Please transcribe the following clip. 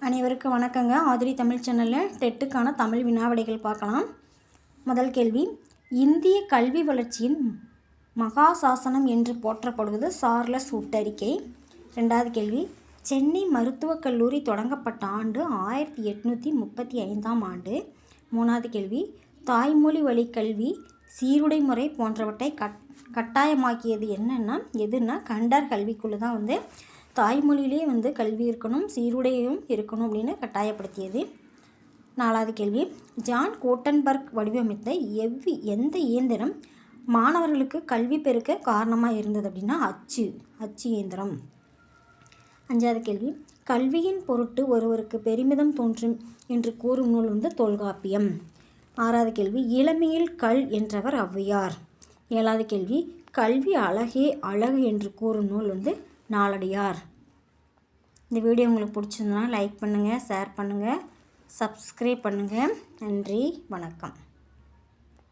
அனைவருக்கும் வணக்கங்க. ஆதிரி தமிழ் சேனலில் டெட்டுக்கான தமிழ் வினாவிடைகள் பார்க்கலாம். முதல் கேள்வி, இந்திய கல்வி வளர்ச்சியின் மகாசாசனம் என்று போற்றப்படுவது சார்லஸ் வுட் அறிக்கை. ரெண்டாவது கேள்வி, சென்னை மருத்துவக் கல்லூரி தொடங்கப்பட்ட ஆண்டு 1835ஆம் ஆண்டு. மூணாவது கேள்வி, தாய்மொழி வழி கல்வி சீருடை முறை போன்றவற்றை கட்டாயமாக்கியது எதுன்னா கண்டர் கல்விக்குழு தான் தாய்மொழியிலே கல்வி இருக்கணும், சீருடையும் இருக்கணும் அப்படின்னு கட்டாயப்படுத்தியது. நாலாவது கேள்வி, ஜான் கோட்டன்பர்க் வடிவமைத்த எந்த இயந்திரம் மாணவர்களுக்கு கல்வி பெருக்க காரணமாக இருந்தது அப்படின்னா அச்சு இயந்திரம். அஞ்சாவது கேள்வி, கல்வியின் பொருட்டு ஒருவருக்கு பெருமிதம் தோன்றும் என்று கூறும் நூல் தொல்காப்பியம். ஆறாவது கேள்வி, இளமையில் கல் என்றவர் ஔவையார். ஏழாவது கேள்வி, கல்வி அழகே அழகு என்று கூறும் நூல் நாலடியார். இந்த வீடியோ உங்களுக்கு பிடிச்சிருந்தனா லைக் பண்ணுங்கள், ஷேர் பண்ணுங்கள், சப்ஸ்கிரைப் பண்ணுங்கள். நன்றி, வணக்கம்.